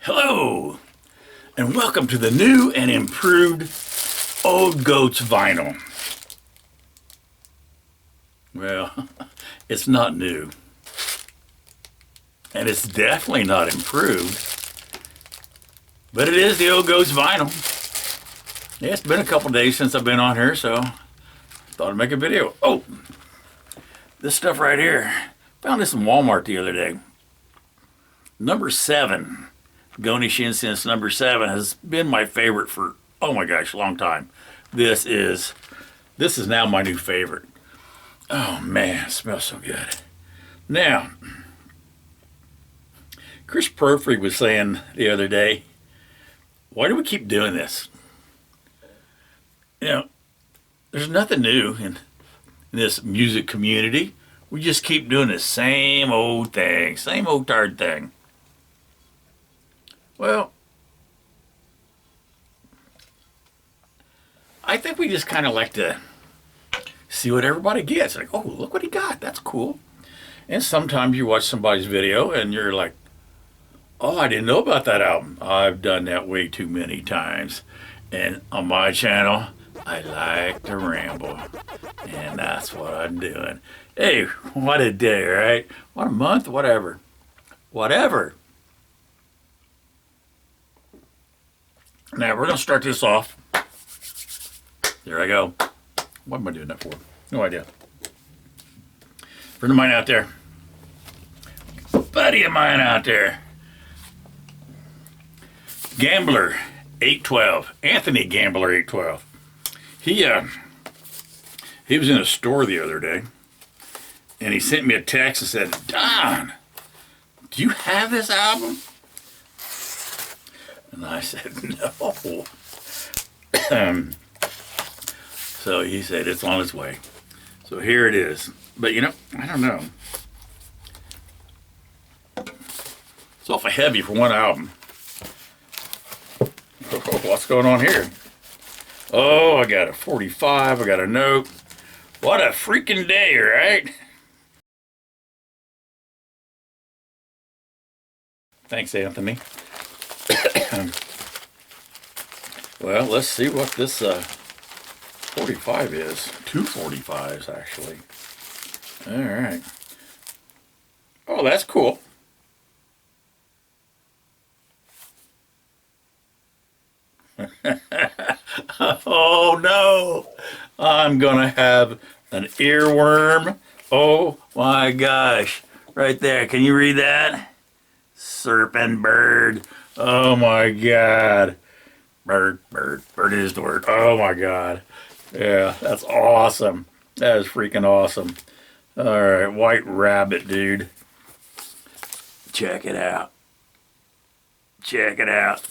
Hello, and welcome to the new and improved Old Goats vinyl. Well, it's not new, and it's definitely not improved, but it is the Old Goats vinyl. Yeah, it's been a couple days since I've been on here, so thought I'd make a video. Oh, this stuff right here. Found this in Walmart the other day. Number 7. Goni Shinsense number 7 has been my favorite for, oh my gosh, a long time. This is now my new favorite. Oh man, it smells so good. Now, Chris Perfrey was saying the other day, why do we keep doing this? You know, there's nothing new in this music community. We just keep doing the same old thing, same old tired thing. Well, I think we just kind of like to see what everybody gets. Like, oh, look what he got. That's cool. And sometimes you watch somebody's video and you're like, oh, I didn't know about that album. I've done that way too many times. And on my channel, I like to ramble. And that's what I'm doing. Hey, what a day, right? What a month, whatever. Whatever. Now, we're going to start this off. There I go. What am I doing that for? No idea. Friend of mine out there. Buddy of mine out there. Gambler 812. Anthony Gambler 812. He was in a store the other day, and he sent me a text and said, Don, do you have this album? And I said, no. So he said, it's on its way. So here it is. But you know, I don't know. It's awfully heavy for one album. What's going on here? Oh, I got a 45. I got a note. What a freaking day, right? Thanks, Anthony. Well, let's see what this 45 is. 2 45s, actually. All right. Oh, that's cool. Oh, no. I'm going to have an earworm. Oh, my gosh. Right there. Can you read that? Serpent bird. Oh, my God. Bird is the word. Oh my God. Yeah, that's awesome. That is freaking awesome. All right, white rabbit, dude. Check it out. Check it out.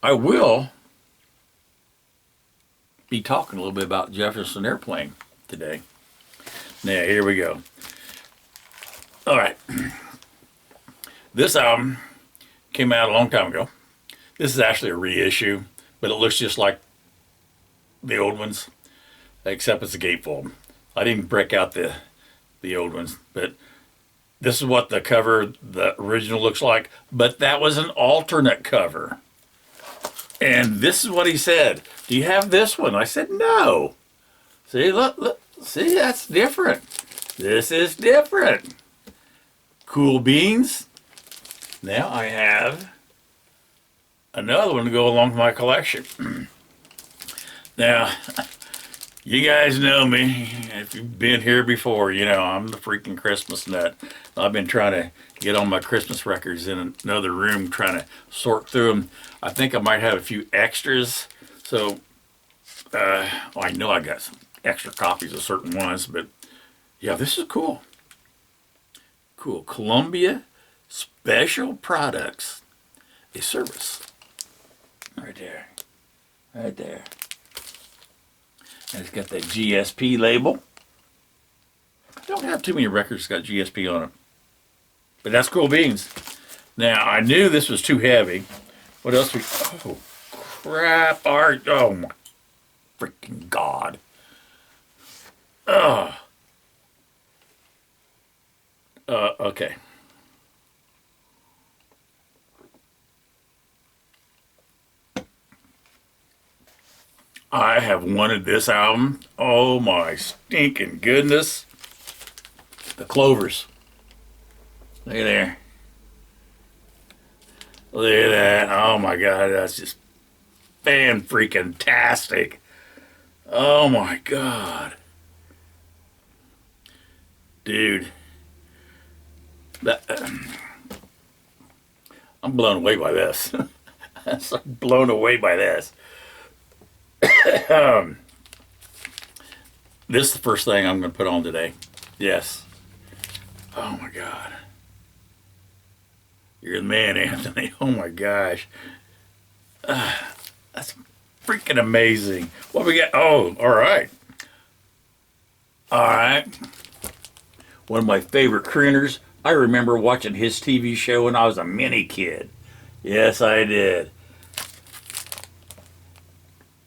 I will be talking a little bit about Jefferson Airplane today. Now, here we go. All right. This album came out a long time ago. This is actually a reissue, but it looks just like the old ones, except it's a gatefold. I didn't break out the old ones, but this is what the cover, the original, looks like. But that was an alternate cover. And this is what he said. Do you have this one? I said, no. See, look, see, that's different. This is different. Cool beans. Now I have another one to go along with my collection. Now, you guys know me. If you've been here before, you know I'm the freaking Christmas nut. I've been trying to get all my Christmas records in another room, trying to sort through them. I think I might have a few extras. So, I know I got some extra copies of certain ones, but yeah, this is cool. Cool. Columbia Special Products, a service. Right there. Right there. And it's got that GSP label. I don't have too many records that got GSP on them. But that's cool beans. Now, I knew this was too heavy. What else we... Oh, crap. Art. Oh, my freaking God. Oh. Okay. I have wanted this album. Oh my stinking goodness. The Clovers. Look at there. Look at that. Oh my God, that's just fan-freaking-tastic. Oh my God. Dude. That, I'm blown away by this. I'm so blown away by this. This is the first thing I'm going to put on today. Yes. Oh my God. You're the man, Anthony. Oh my gosh. That's freaking amazing. What we got? Oh, all right. All right. One of my favorite crooners. I remember watching his TV show when I was a mini kid. Yes, I did.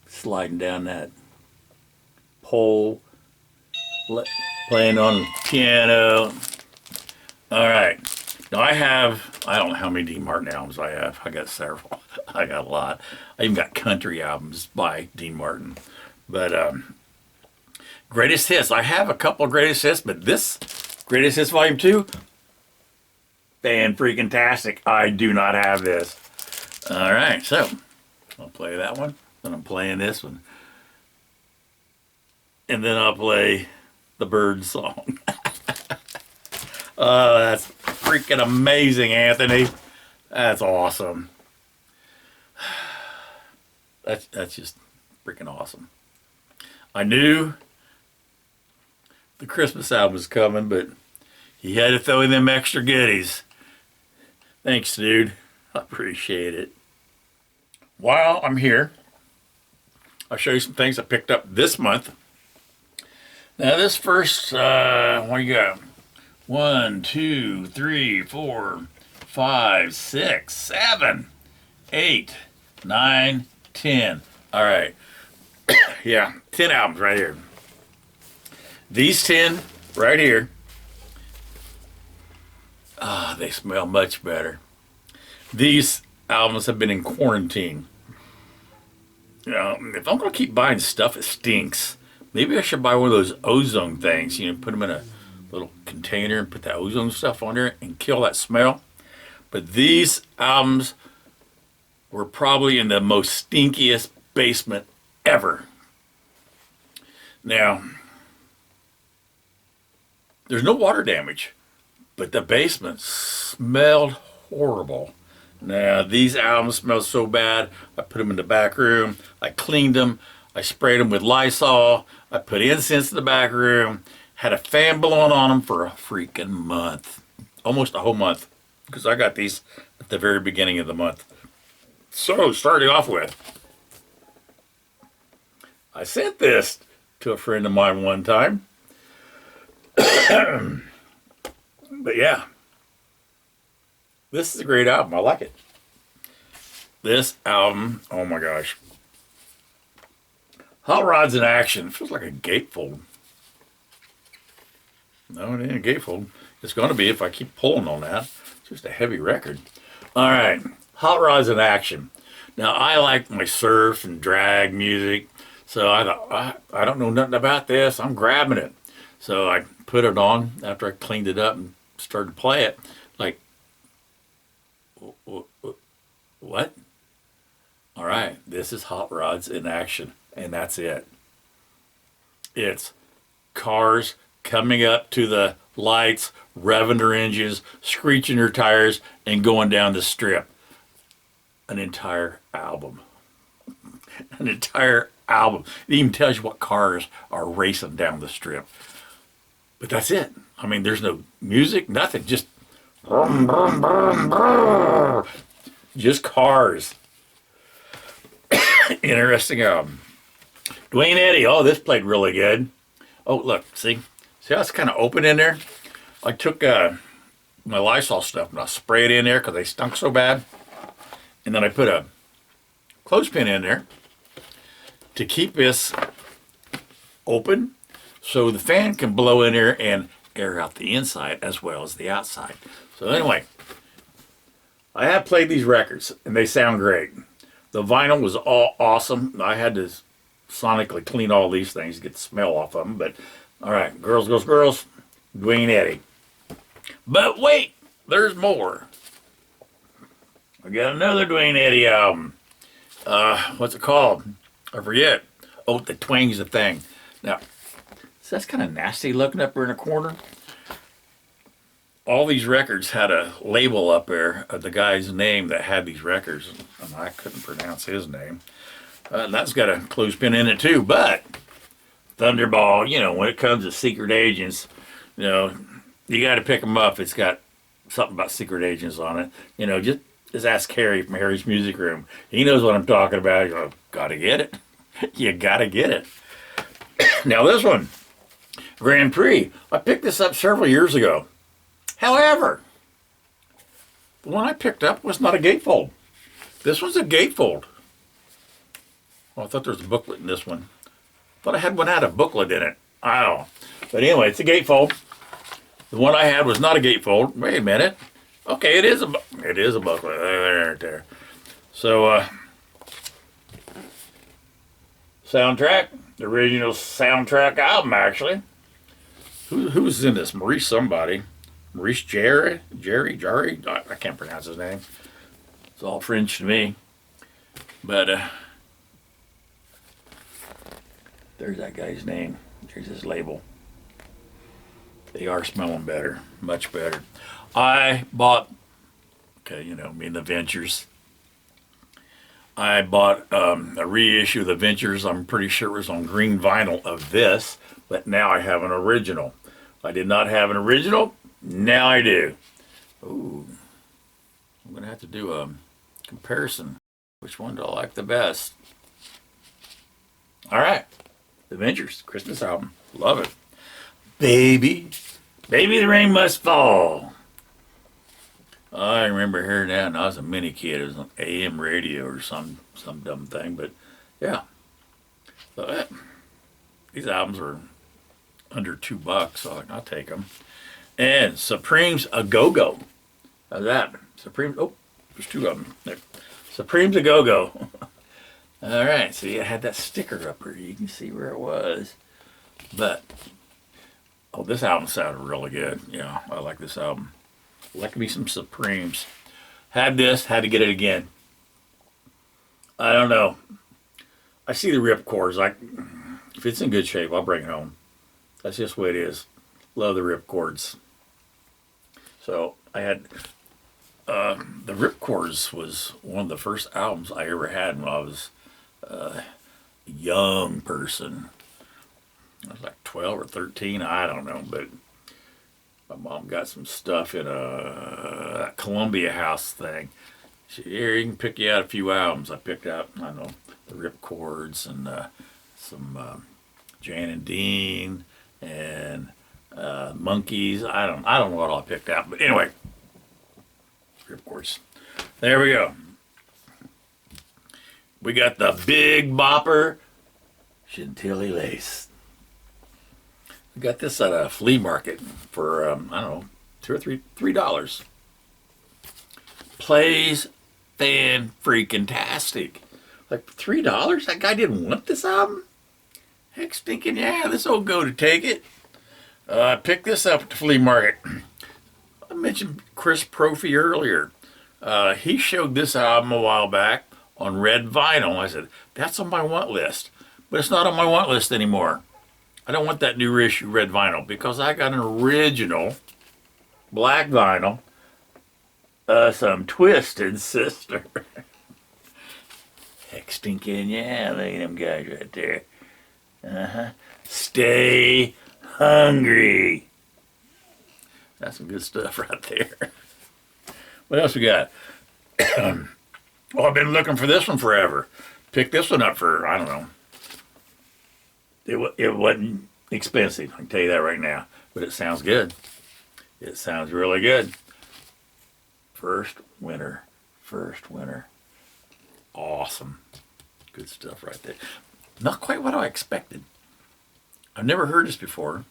Sliding down that pole, playing on the piano. All right. Now I don't know how many Dean Martin albums I have. I got several. I got a lot. I even got country albums by Dean Martin. But greatest hits. I have a couple of greatest hits, but this greatest hits volume 2, fan-freaking-tastic. I do not have this. All right, so I'll play that one. Then I'm playing this one. And then I'll play the Bird song. Oh, that's freaking amazing, Anthony. That's awesome. That's just freaking awesome. I knew the Christmas album was coming, but he had to throw in them extra goodies. Thanks, dude. I appreciate it. While I'm here, I'll show you some things I picked up this month. Now, this first, what do you got? 1, 2, 3, 4, 5, 6, 7, 8, 9, 10. All right. Yeah, 10 albums right here. These 10 right here, they smell much better. These albums have been in quarantine. You know, if I'm going to keep buying stuff that stinks, maybe I should buy one of those ozone things. You know, put them in a little container and put that ozone stuff on there and kill that smell. But these albums were probably in the most stinkiest basement ever. Now, there's no water damage, but the basement smelled horrible. Now, these albums smell so bad, I put them in the back room, I cleaned them, I sprayed them with Lysol, I put incense in the back room, had a fan blowing on them for a freaking month. Almost a whole month, because I got these at the very beginning of the month. So, starting off with, I sent this to a friend of mine one time. But yeah, this is a great album. I like it. This album, oh my gosh. Hot Rods in Action. Feels like a gatefold. No, it ain't a gatefold. It's going to be if I keep pulling on that. It's just a heavy record. All right, Hot Rods in Action. Now, I like my surf and drag music, so I thought, I don't know nothing about this. I'm grabbing it. So I put it on after I cleaned it up and started to play it. Like, what? All right, this is Hot Rods in Action, and that's it. It's cars coming up to the lights, revving their engines, screeching their tires, and going down the strip. An entire album. An entire album. It even tells you what cars are racing down the strip. But that's it. I mean, there's no music, nothing. Just just cars. Interesting album. Dwayne Eddy. Oh, this played really good. Oh, look. See how it's kind of open in there? I took my Lysol stuff and I sprayed it in there because they stunk so bad. And then I put a clothespin in there to keep this open so the fan can blow in there and air out the inside as well as the outside. So anyway, I have played these records and they sound great. The vinyl was all awesome. I had to sonically clean all these things, get the smell off of them. But all right, Girls, Girls, Girls, Dwayne Eddy. But wait, there's more. I got another Dwayne Eddy album. What's it called? I forget. Oh, The Twang's the Thing. Now, so that's kind of nasty looking up there in the corner. All these records had a label up there of the guy's name that had these records. And I couldn't pronounce his name. And that's got a clothespin in it too. But Thunderball, you know, when it comes to secret agents, you know, you got to pick them up. It's got something about secret agents on it. You know, just ask Harry from Harry's Music Room. He knows what I'm talking about. You go, gotta get it. You gotta get it. Now this one, Grand Prix. I picked this up several years ago. However, the one I picked up was not a gatefold. This one's a gatefold. Well, I thought there was a booklet in this one. I thought I had one that had a booklet in it. I don't know. But anyway, it's a gatefold. The one I had was not a gatefold. Wait a minute. Okay, it is a booklet. There. So, soundtrack. The original soundtrack album, actually. Who's in this? Maurice somebody. Maurice Jerry? I can't pronounce his name. It's all French to me. But, there's that guy's name. There's his label. They are smelling better. Much better. I bought, okay, you know, me and the Ventures. I bought a reissue of the Ventures. I'm pretty sure it was on green vinyl of this, but now I have an original. I did not have an original. Now I do. Ooh, I'm going to have to do a comparison. Which one do I like the best? All right. The Ventures, Christmas album. Love it. Baby, the rain must fall. I remember hearing that when I was a mini kid. It was on AM radio or some dumb thing. But yeah, so these albums were under $2, so I'll take them. And Supreme's A Go-Go. How's that? Supreme. Oh, there's two of them. There. Supreme's A Go-Go. All right, so you had that sticker up here. You can see where it was. But oh, this album sounded really good. Yeah, I like this album. Like me some Supremes. Had this, had to get it again. I don't know. I see the rip cords. If it's in good shape, I'll bring it home. That's just the way it is. Love the rip cords. So I had the rip cords was one of the first albums I ever had when I was a young person. I was like 12 or 13, I don't know, but my mom got some stuff in a Columbia House thing. She said, here, you can pick you out a few albums. I picked out, I don't know, the Rip Chords and some Jan and Dean and Monkeys. I don't know what all I picked out, but anyway, Rip Chords. There we go. We got the Big Bopper Chantilly Lace. We got this at a flea market for, I don't know, $3. Plays fan-freaking-tastic. Like, $3? That guy didn't want this album? Heck stinking yeah, this old go to take it. I picked this up at the flea market. I mentioned Chris Prophy earlier. He showed this album a while back on red vinyl. I said, that's on my want list. But it's not on my want list anymore. I don't want that new reissue red vinyl because I got an original black vinyl, some Twisted Sister. Heck stinking yeah, look at them guys right there. Stay hungry. That's some good stuff right there. What else we got? Oh, I've been looking for this one forever. Picked this one up for, I don't know. It wasn't expensive, I can tell you that right now. But it sounds good. It sounds really good. First Winter. Awesome. Good stuff right there. Not quite what I expected. I've never heard this before.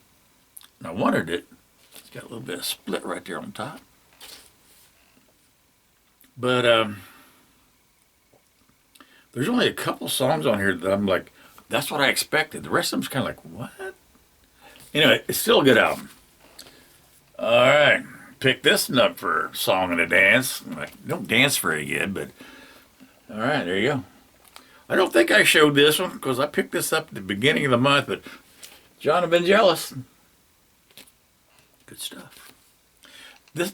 And I wanted it. It's got a little bit of split right there on top. But there's only a couple songs on here that I'm like, That's what I expected. The rest of them's kind of like, what? Anyway, it's still a good album. All right. Pick this one up for song and a dance. I don't dance very good, but all right, there you go. I don't think I showed this one because I picked this up at the beginning of the month, but John Vangelis. Good stuff. This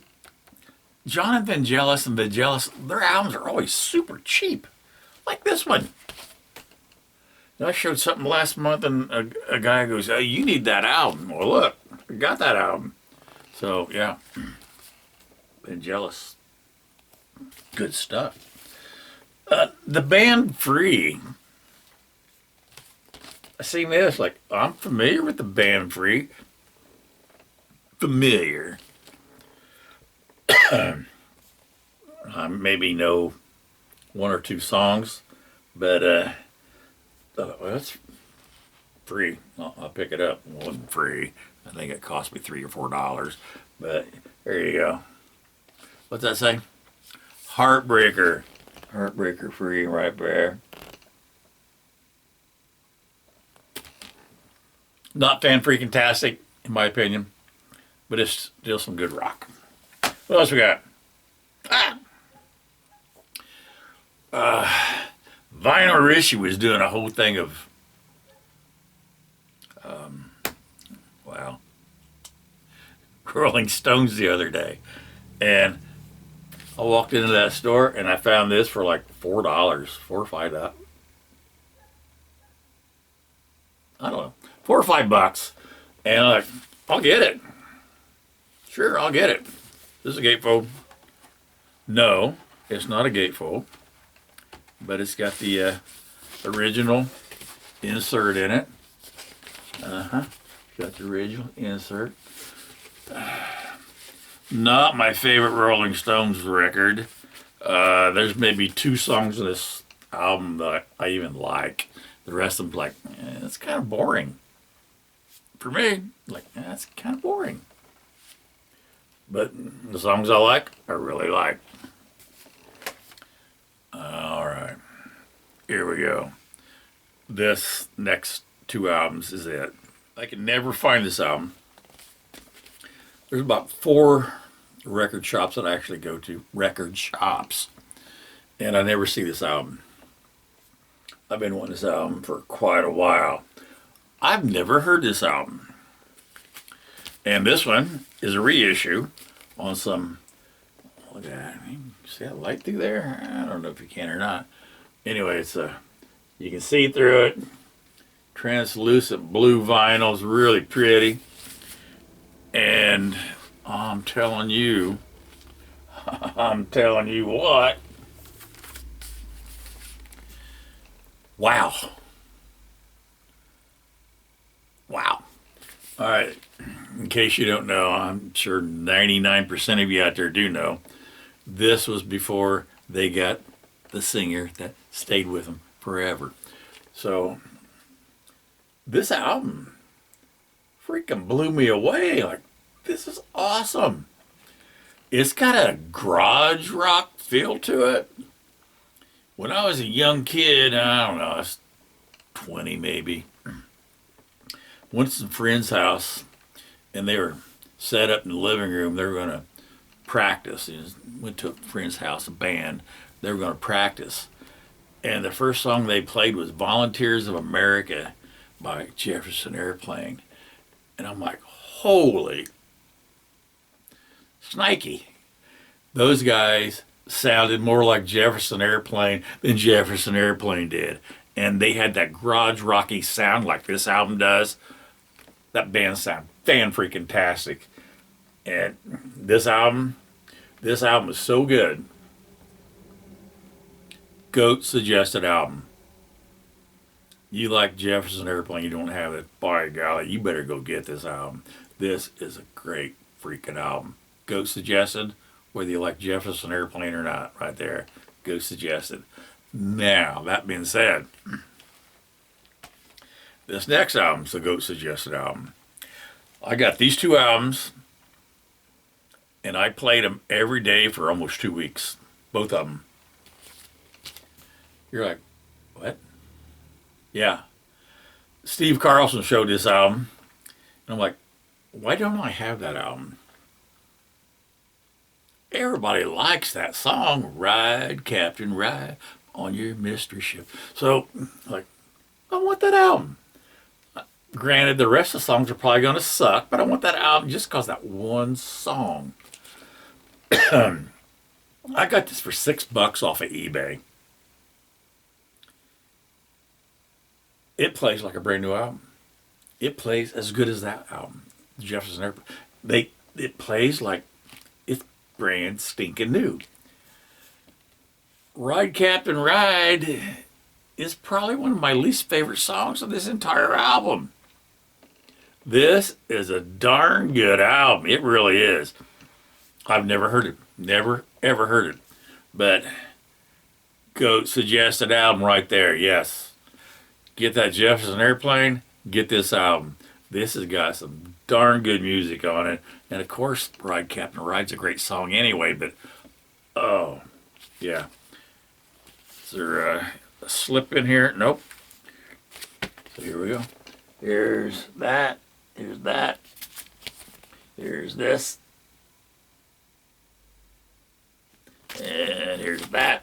John Vangelis and Vangelis, their albums are always super cheap. Like this one. I showed something last month and a guy goes, hey, you need that album. Well, look, I got that album. So, yeah. Vangelis. Good stuff. The band Free. I seen this, like, I'm familiar with the band Free. Familiar. I maybe know one or two songs, but well, that's free. I'll pick it up. It wasn't free. I think it cost me $3 or $4, but there you go. What's that say? Heartbreaker. Heartbreaker Free right there. Not fan-freaking-tastic, in my opinion, but it's still some good rock. What else we got? Vinyl Richie was doing a whole thing of, Rolling Stones the other day. And I walked into that store and I found this for like $4, $4 or $5. I don't know, $4 or $5. And I'm like, I'll get it. Sure, I'll get it. This is a gatefold. No, it's not a gatefold, but it's got the original insert in it. Got the original insert. Not my favorite Rolling Stones record. There's maybe 2 songs in this album that I even like. The rest of them's like, it's kind of boring. For me, like, that's kind of boring. But the songs I like, I really like. All right, here we go. This next 2 albums is it. I can never find this album. There's about 4 record shops that I actually go to, record shops, and I never see this album. I've been wanting this album for quite a while. I've never heard this album. And this one is a reissue on some, look at that, see that light through there? I don't know if you can or not. Anyway, it's you can see through it. Translucent blue vinyl is really pretty. And I'm telling you what. Wow. Wow. All right. In case you don't know, I'm sure 99% of you out there do know, this was before they got the singer that stayed with them forever. So this album freaking blew me away. Like, this is awesome. It's got a garage rock feel to it. When I was a young kid, I don't know, I was 20 maybe, went to some friend's house and they were set up in the living room. They were going to practice. Went to a friend's house, a band. They were going to practice. And the first song they played was Volunteers of America by Jefferson Airplane. And I'm like, holy snikey. Those guys sounded more like Jefferson Airplane than Jefferson Airplane did. And they had that garage rocky sound like this album does. That band sound fan-freaking-tastic. And this album is so good. GOAT suggested album. You like Jefferson Airplane, you don't have it, by golly, you better go get this album. This is a great freaking album. GOAT suggested, whether you like Jefferson Airplane or not, right there. GOAT suggested. Now, that being said, this next album's the GOAT suggested album. I got these 2 albums, and I played them every day for almost 2 weeks. Both of them. You're like, what? Yeah. Steve Carlson showed this album, and I'm like, why don't I have that album? Everybody likes that song, Ride, Captain, Ride on your mystery ship. So, like, I want that album. Granted, the rest of the songs are probably going to suck, but I want that album just because that one song. I got this for $6 off of eBay. It plays like a brand new album. It plays as good as that album, Jefferson Airplane. It plays like it's brand stinking new. Ride Captain Ride is probably one of my least favorite songs of this entire album. This is a darn good album. It really is. I've never heard it. Never, ever heard it. But goat suggested album right there. Yes. Get that Jefferson Airplane. Get this album. This has got some darn good music on it. And of course, Ride Captain Ride's a great song anyway. But, oh, yeah. Is there a slip in here? Nope. So here we go. Here's that. Here's that. Here's this. And here's that.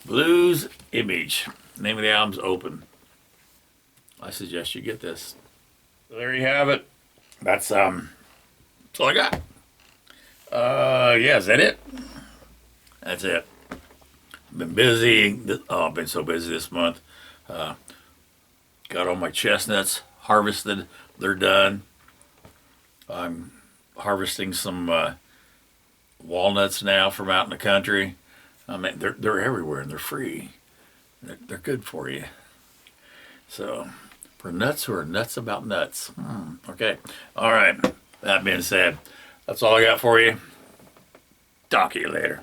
Blues Image. Name of the album's Open. I suggest you get this. So there you have it. That's all I got. Yeah, is that it? That's it. Been busy. Oh, I've been so busy this month. Got all my chestnuts harvested. They're done. I'm harvesting some walnuts now from out in the country. I mean, they're everywhere and they're free. They're good for you. So, for nuts who are nuts about nuts. Okay. All right. That being said, that's all I got for you. Talk to you later.